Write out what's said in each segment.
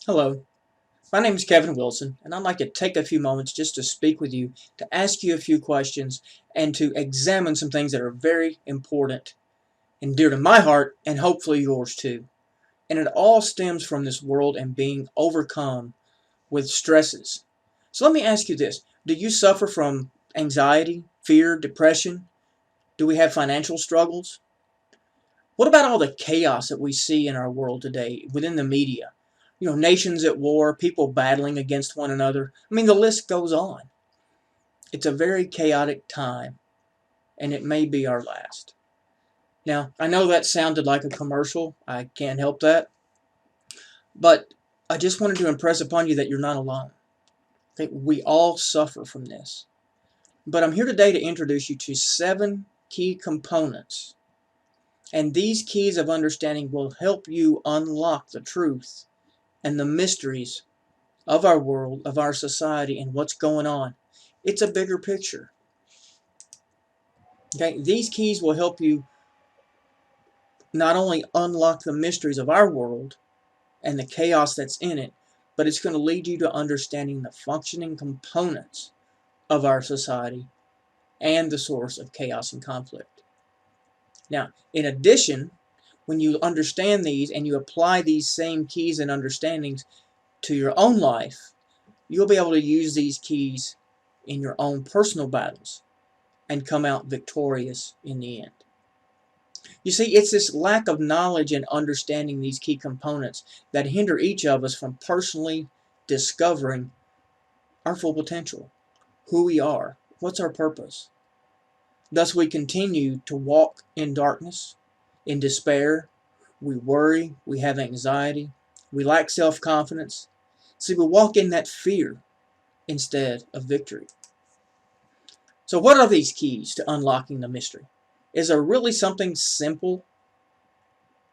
Hello, my name is Kevin Wilson, and I'd like to take a few moments just to speak with you, to ask you a few questions, and to examine some things that are very important and dear to my heart, and hopefully yours too. And it all stems from this world and being overcome with stresses. So let me ask you this. Do you suffer from anxiety, fear, depression? Do we have financial struggles? What about all the chaos that we see in our world today within the media? Nations at war, people battling against one another. I mean, the list goes on. It's a very chaotic time, and it may be our last. Now, I know that sounded like a commercial. I can't help that. But I just wanted to impress upon you that you're not alone. Okay? We all suffer from this. But I'm here today to introduce you to 7 key components. And these keys of understanding will help you unlock the truth and the mysteries of our world, of our society, and what's going on. It's a bigger picture. Okay, these keys will help you not only unlock the mysteries of our world and the chaos that's in it, but it's going to lead you to understanding the functioning components of our society and the source of chaos and conflict. Now, in addition, when you understand these and you apply these same keys and understandings to your own life, you'll be able to use these keys in your own personal battles and come out victorious in the end. You see, it's this lack of knowledge and understanding these key components that hinder each of us from personally discovering our full potential, who we are, what's our purpose. Thus we continue to walk in darkness, in despair, we worry, we have anxiety, we lack self-confidence. See, we walk in that fear instead of victory. So what are these keys to unlocking the mystery? Is there really something simple?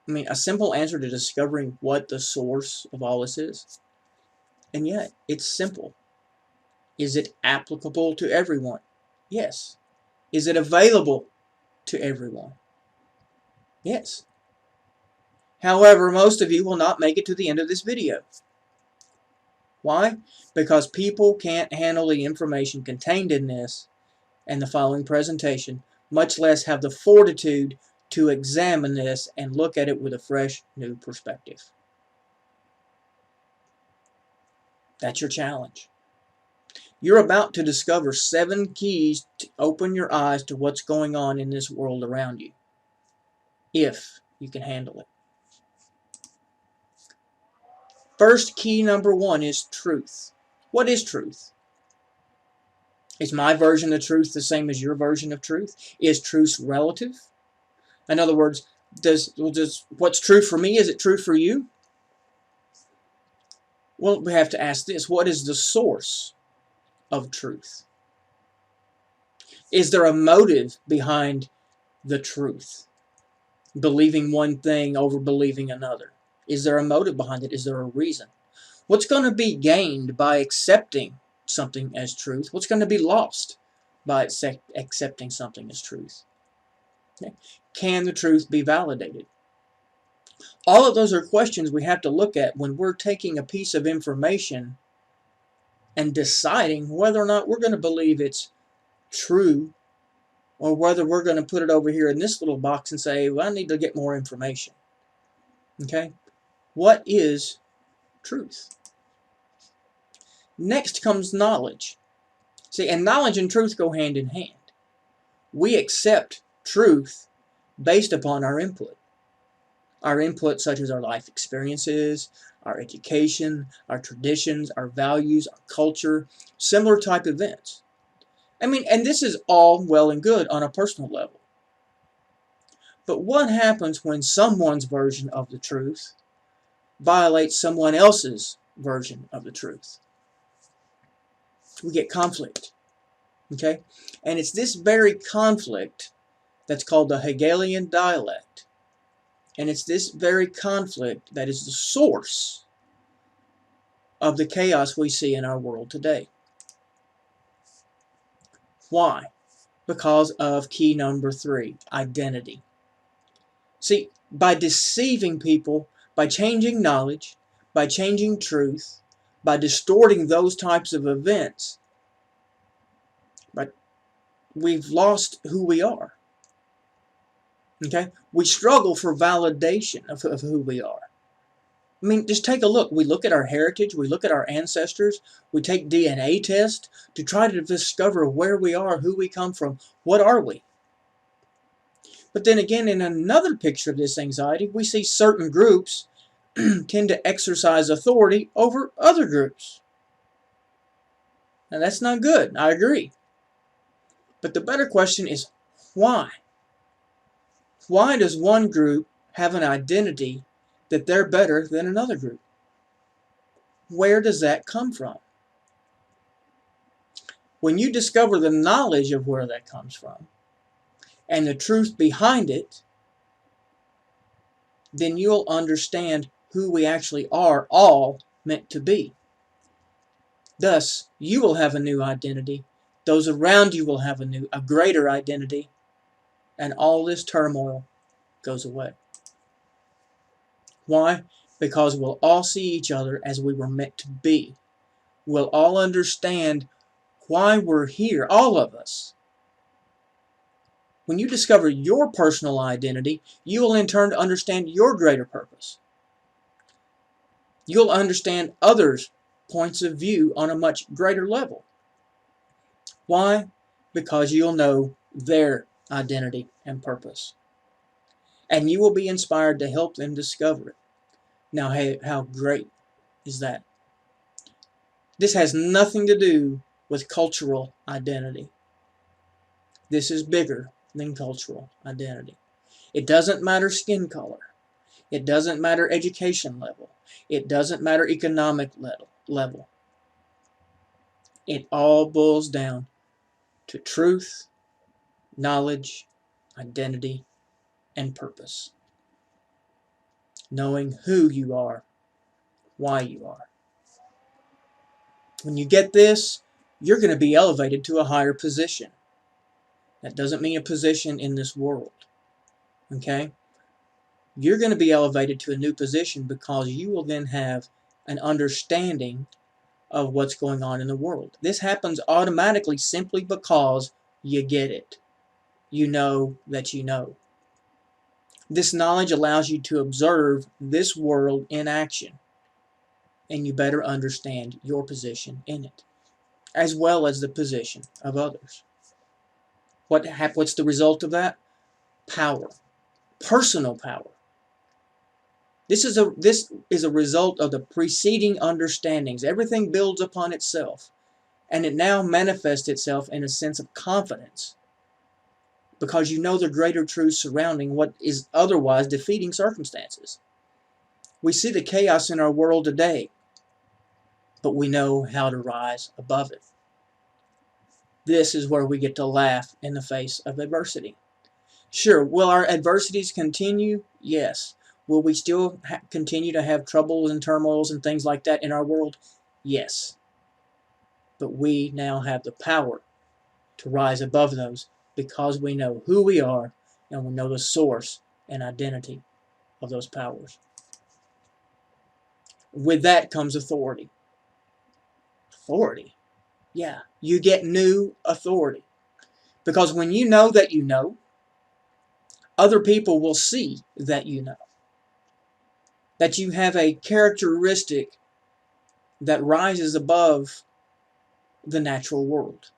A simple answer to discovering what the source of all this is? And yet, it's simple. Is it applicable to everyone? Yes. Is it available to everyone? Yes. However, most of you will not make it to the end of this video. Why? Because people can't handle the information contained in this and the following presentation, much less have the fortitude to examine this and look at it with a fresh, new perspective. That's your challenge. You're about to discover 7 keys to open your eyes to what's going on in this world around you, if you can handle it. First key number 1 is truth. What is truth? Is my version of truth the same as your version of truth? Is truth relative? In other words, does what's true for me, is it true for you? Well, we have to ask this. What is the source of truth? Is there a motive behind the truth? Believing one thing over believing another. Is there a motive behind it? Is there a reason? What's going to be gained by accepting something as truth? What's going to be lost by accepting something as truth? Okay. Can the truth be validated? All of those are questions we have to look at when we're taking a piece of information and deciding whether or not we're going to believe it's true, or whether we're going to put it over here in this little box and say, well, I need to get more information. Okay? What is truth? Next comes knowledge. See, and knowledge and truth go hand in hand. We accept truth based upon our input. Our input such as our life experiences, our education, our traditions, our values, our culture, similar type events. And this is all well and good on a personal level. But what happens when someone's version of the truth violates someone else's version of the truth? We get conflict. Okay? And it's this very conflict that's called the Hegelian dialect. And it's this very conflict that is the source of the chaos we see in our world today. Why? Because of key number 3, identity. See, by deceiving people, by changing knowledge, by changing truth, by distorting those types of events, right, we've lost who we are. Okay? We struggle for validation of who we are. I mean, just take a look. We look at our heritage, we look at our ancestors, we take DNA tests to try to discover where we are, who we come from, what are we? But then again, in another picture of this anxiety, we see certain groups tend to exercise authority over other groups. Now that's not good, I agree. But the better question is, why? Why does one group have an identity that they're better than another group? Where does that come from? When you discover the knowledge of where that comes from and the truth behind it, then you'll understand who we actually are all meant to be. Thus, you will have a new identity. Those around you will have a greater identity, and all this turmoil goes away. Why? Because we'll all see each other as we were meant to be. We'll all understand why we're here, all of us. When you discover your personal identity, you will in turn understand your greater purpose. You'll understand others' points of view on a much greater level. Why? Because you'll know their identity and purpose. And you will be inspired to help them discover it. Now, hey, how great is that? This has nothing to do with cultural identity. This is bigger than cultural identity. It doesn't matter skin color. It doesn't matter education level. It doesn't matter economic level. It all boils down to truth, knowledge, identity, and purpose. Knowing who you are, why you are. When you get this, you're going to be elevated to a higher position. That doesn't mean a position in this world. Okay? You're going to be elevated to a new position because you will then have an understanding of what's going on in the world. This happens automatically simply because you get it. You know that you know. This knowledge allows you to observe this world in action, and you better understand your position in it, as well as the position of others. What's the result of that? Power. Personal power. This is a result of the preceding understandings. Everything builds upon itself, and it now manifests itself in a sense of confidence because you know the greater truth surrounding what is otherwise defeating circumstances. We see the chaos in our world today, but we know how to rise above it. This is where we get to laugh in the face of adversity. Sure, will our adversities continue? Yes. Will we still continue to have troubles and turmoils and things like that in our world? Yes. But we now have the power to rise above those because we know who we are and we know the source and identity of those powers. With that comes authority. Authority? Yeah, you get new authority. Because when you know that you know, other people will see that you know. That you have a characteristic that rises above the natural world.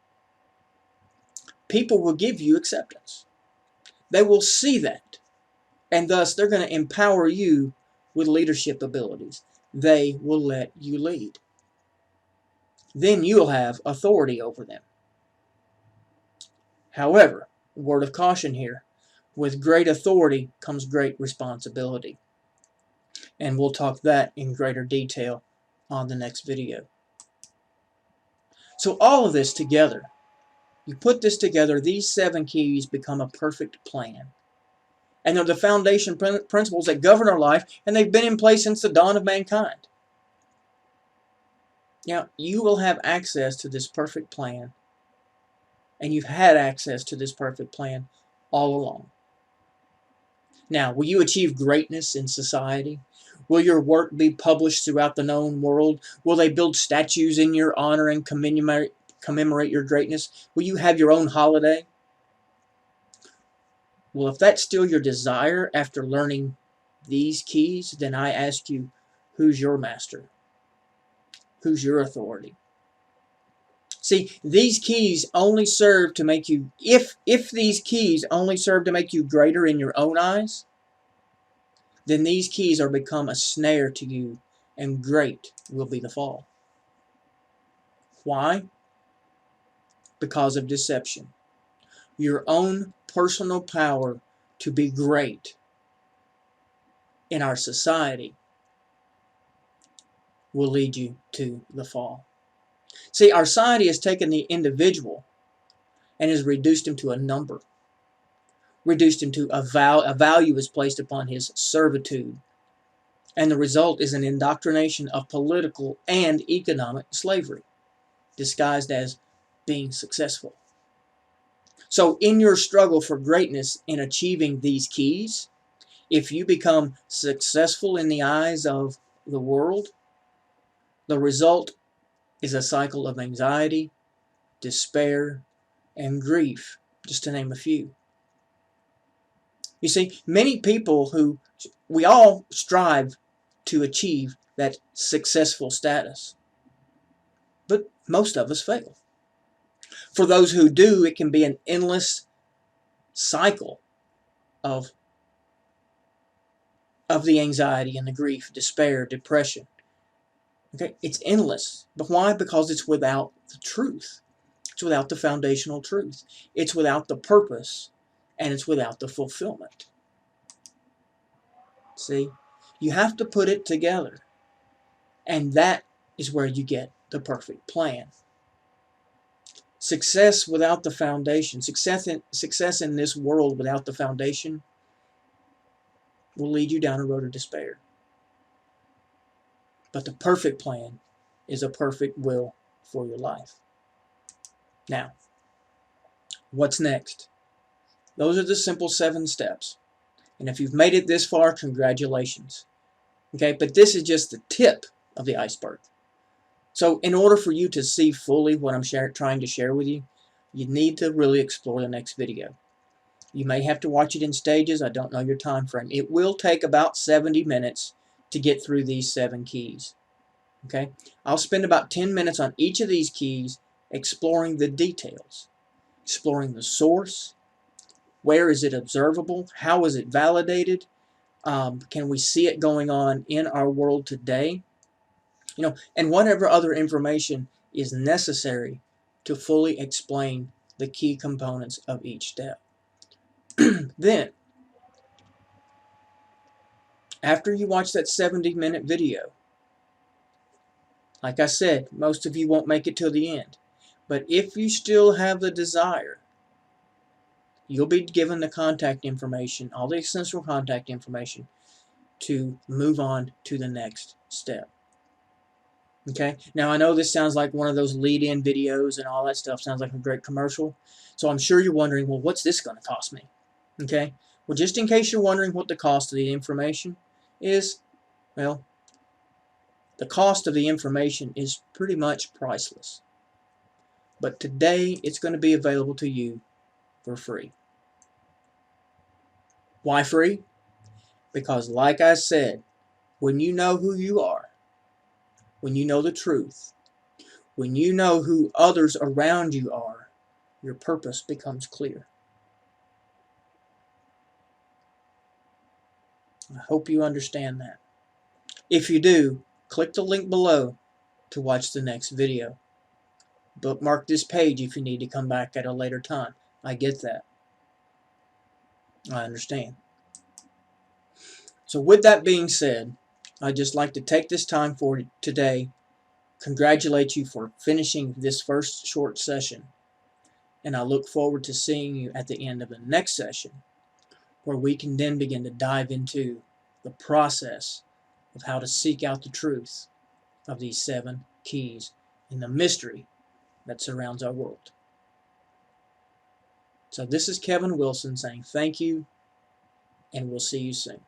People will give you acceptance. They will see that. And thus, they're going to empower you with leadership abilities. They will let you lead. Then you'll have authority over them. However, word of caution here, with great authority comes great responsibility. And we'll talk that in greater detail on the next video. So all of this together, you put this together, these 7 keys become a perfect plan. And they're the foundation principles that govern our life, and they've been in place since the dawn of mankind. Now, you will have access to this perfect plan, and you've had access to this perfect plan all along. Now, will you achieve greatness in society? Will your work be published throughout the known world? Will they build statues in your honor and commemorate your greatness? Will you have your own holiday? Well, if that's still your desire after learning these keys, then I ask you, who's your master? Who's your authority? See, these keys only serve to make you, if these keys only serve to make you greater in your own eyes, then these keys are become a snare to you, and great will be the fall. Why? Because of deception. Your own personal power to be great in our society will lead you to the fall. See, our society has taken the individual and has reduced him to a number, reduced him to a value is placed upon his servitude, and the result is an indoctrination of political and economic slavery, disguised as being successful. So in your struggle for greatness in achieving these keys, if you become successful in the eyes of the world, the result is a cycle of anxiety, despair, and grief, just to name a few. You see, many people we all strive to achieve that successful status, but most of us fail. For those who do, it can be an endless cycle of the anxiety and the grief, despair, depression. Okay, it's endless. But why? Because it's without the truth. It's without the foundational truth. It's without the purpose, and it's without the fulfillment. See, you have to put it together, and that is where you get the perfect plan. Success without the foundation, success in this world without the foundation will lead you down a road of despair. But the perfect plan is a perfect will for your life. Now, what's next? Those are the simple 7 steps. And if you've made it this far, congratulations. Okay, but this is just the tip of the iceberg. So in order for you to see fully what I'm trying to share with you, you need to really explore the next video. You may have to watch it in stages. I don't know your time frame. It will take about 70 minutes to get through these 7 keys. Okay, I'll spend about 10 minutes on each of these keys exploring the details, exploring the source, where is it observable, how is it validated, can we see it going on in our world today, and whatever other information is necessary to fully explain the key components of each step. Then, after you watch that 70-minute video, like I said, most of you won't make it till the end. But if you still have the desire, you'll be given the contact information, all the essential contact information, to move on to the next step. Okay? Now, I know this sounds like one of those lead-in videos and all that stuff. Sounds like a great commercial. So I'm sure you're wondering, well, what's this going to cost me? Okay? Well, just in case you're wondering what the cost of the information is, well, the cost of the information is pretty much priceless. But today, it's going to be available to you for free. Why free? Because like I said, when you know who you are, when you know the truth, when you know who others around you are, your purpose becomes clear. I hope you understand that. If you do, click the link below to watch the next video. Bookmark this page if you need to come back at a later time. I get that. I understand. So with that being said, I'd just like to take this time for today, congratulate you for finishing this first short session, and I look forward to seeing you at the end of the next session, where we can then begin to dive into the process of how to seek out the truth of these 7 keys and the mystery that surrounds our world. So this is Kevin Wilson saying thank you and we'll see you soon.